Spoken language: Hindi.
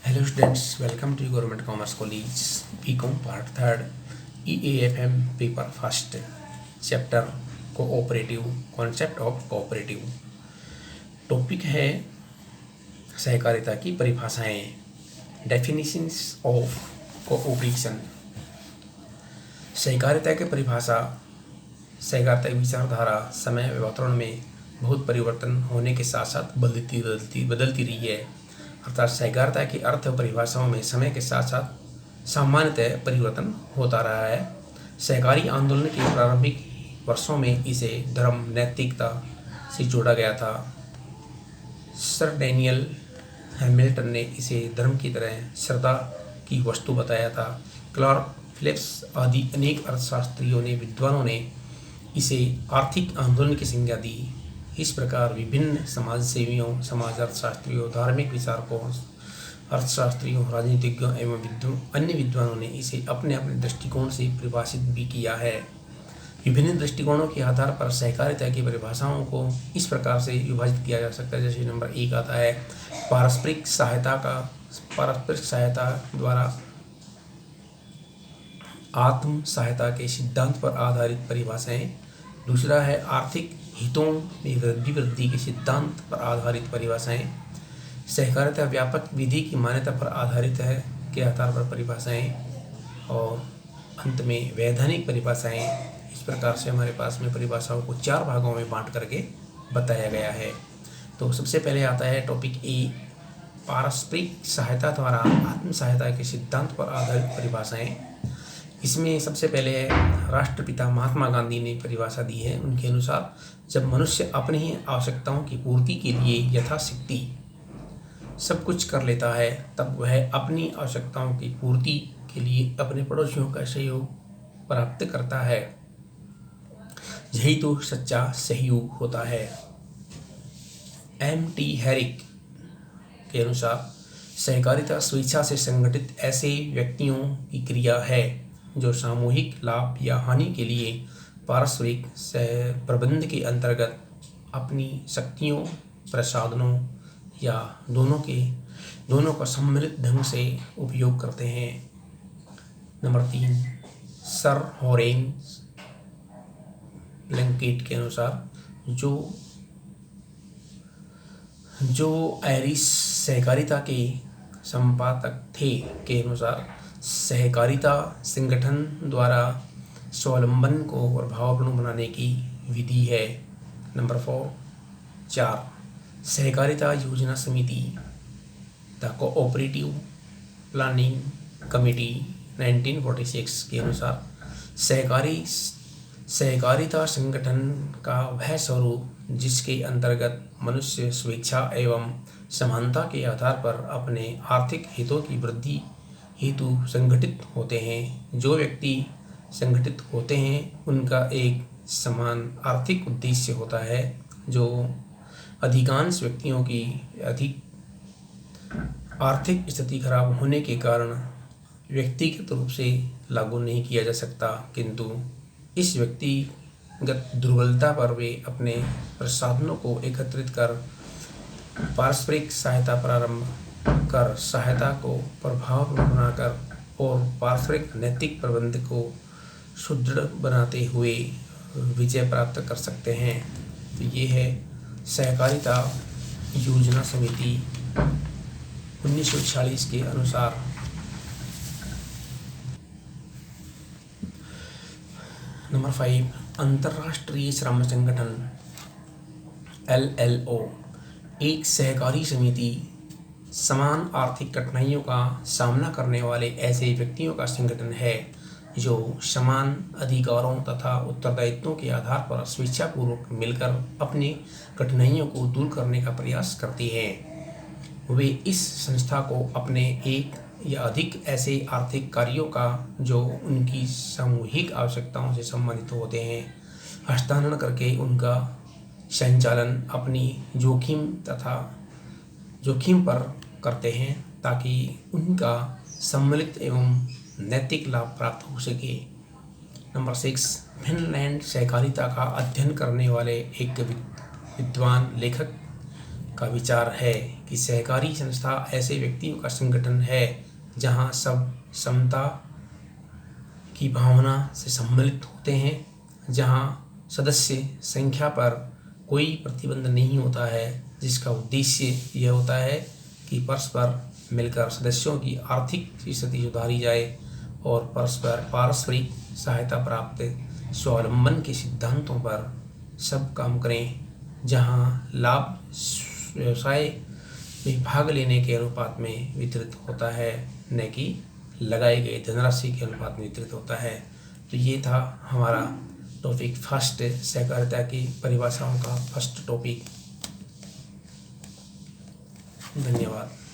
Hello students, welcome to Government Commerce College BCom Part Third EAFM Paper First Chapter Cooperative Concept of Cooperative। Topic है सहकारिता की परिभाषाएं, डेफिनेशंस ऑफ कोऑपरेशन। सहकारिता की परिभाषा सहकारिता की विचारधारा समय व वातावरण में बहुत परिवर्तन होने के साथ साथ बदलती रही है। अर्थात सहकारिता की अर्थ परिभाषाओं में समय के साथ साथ सामान्यतः परिवर्तन होता रहा है। सहकारी आंदोलन के प्रारंभिक वर्षों में इसे धर्म नैतिकता से जोड़ा गया था। सर डैनियल हैमिल्टन ने इसे धर्म की तरह श्रद्धा की वस्तु बताया था। क्लार्क फिलिप्स आदि अनेक अर्थशास्त्रियों ने विद्वानों ने इसे आर्थिक आंदोलन की संज्ञा दी। इस प्रकार विभिन्न समाजसेवियों, समाज अर्थशास्त्रियों, धार्मिक विचारकों, अर्थशास्त्रियों, राजनीतिज्ञों एवं अन्य विद्वानों ने इसे अपने अपने दृष्टिकोण से परिभाषित भी किया है। विभिन्न दृष्टिकोणों के आधार पर सहकारिता की परिभाषाओं को इस प्रकार से विभाजित किया जा सकता है। जैसे नंबर 1 आता है पारस्परिक सहायता द्वारा आत्म सहायता के सिद्धांत पर आधारित परिभाषाएं। दूसरा है आर्थिक हितों में वृद्धि के सिद्धांत पर आधारित परिभाषाएं। सहकारिता व्यापक विधि की मान्यता पर आधारित है के आधार पर परिभाषाएं। और अंत में वैधानिक परिभाषाएं। इस प्रकार से हमारे पास में परिभाषाओं को 4 भागों में बांट करके बताया गया है। तो सबसे पहले आता है टॉपिक ए, पारस्परिक सहायता द्वारा आत्म सहायता के सिद्धांत पर आधारित परिभाषाएं। इसमें सबसे पहले राष्ट्रपिता महात्मा गांधी ने परिभाषा दी है। उनके अनुसार जब मनुष्य अपनी ही आवश्यकताओं की पूर्ति के लिए यथाशक्ति सब कुछ कर लेता है, तब वह अपनी आवश्यकताओं की पूर्ति के लिए अपने पड़ोसियों का सहयोग प्राप्त करता है। यही तो सच्चा सहयोग होता है। M.T. हैरिक के अनुसार सहकारिता स्वेच्छा से संगठित ऐसे व्यक्तियों की क्रिया है जो सामूहिक लाभ या हानि के लिए पारस्परिक सह प्रबंध के अंतर्गत अपनी शक्तियों, प्रसाधनों या दोनों का सम्मिलित ढंग से उपयोग करते हैं। नंबर 3, सर हॉरेंस प्लंकेट के अनुसार जो आयरिश सहकारिता के संपादक थे के अनुसार सहकारिता संगठन द्वारा स्वावलंबन को प्रभावपूर्ण बनाने की विधि है। नंबर 4, सहकारिता योजना समिति द कोऑपरेटिव प्लानिंग कमेटी 1946 के अनुसार सहकारिता संगठन का वह स्वरूप जिसके अंतर्गत मनुष्य स्वेच्छा एवं समानता के आधार पर अपने आर्थिक हितों की वृद्धि हेतु संगठित होते हैं। जो व्यक्ति संगठित होते हैं उनका एक समान आर्थिक उद्देश्य होता है, जो अधिकांश व्यक्तियों की आर्थिक स्थिति खराब होने के कारण व्यक्तिगत रूप से लागू नहीं किया जा सकता, किंतु इस व्यक्तिगत दुर्बलता पर वे अपने प्रसाधनों को एकत्रित कर पारस्परिक सहायता प्रारंभ कर सहायता को प्रभावपूर्ण बनाकर और पारस्परिक नैतिक प्रबंध को सुदृढ़ बनाते हुए विजय प्राप्त कर सकते हैं। तो ये है सहकारिता योजना समिति 1946 के अनुसार। नंबर 5, अंतर्राष्ट्रीय श्रम संगठन LLO एक सहकारी समिति समान आर्थिक कठिनाइयों का सामना करने वाले ऐसे व्यक्तियों का संगठन है जो समान अधिकारों तथा उत्तरदायित्वों के आधार पर स्वेच्छापूर्वक मिलकर अपनी कठिनाइयों को दूर करने का प्रयास करती है। वे इस संस्था को अपने एक या अधिक ऐसे आर्थिक कार्यों का जो उनकी सामूहिक आवश्यकताओं से संबंधित होते हैं हस्तांतरण करके उनका संचालन अपनी जोखिम पर करते हैं, ताकि उनका सम्मिलित एवं नैतिक लाभ प्राप्त हो सके। नंबर 6, फिनलैंड सहकारिता का अध्ययन करने वाले एक विद्वान लेखक का विचार है कि सहकारी संस्था ऐसे व्यक्तियों का संगठन है जहां सब समता की भावना से सम्मिलित होते हैं, जहां सदस्य संख्या पर कोई प्रतिबंध नहीं होता है, जिसका उद्देश्य यह होता है कि परस्पर मिलकर सदस्यों की आर्थिक स्थिति सुधारी जाए और परस्पर पारस्परिक सहायता प्राप्त स्वावलंबन के सिद्धांतों पर सब काम करें, जहां लाभ व्यवसाय में भाग लेने के अनुपात में वितरित होता है, न कि लगाई गई धनराशि के अनुपात में वितरित होता है। तो ये था हमारा टॉपिक फर्स्ट, सहकारिता की परिभाषाओं का फर्स्ट टॉपिक। धन्यवाद।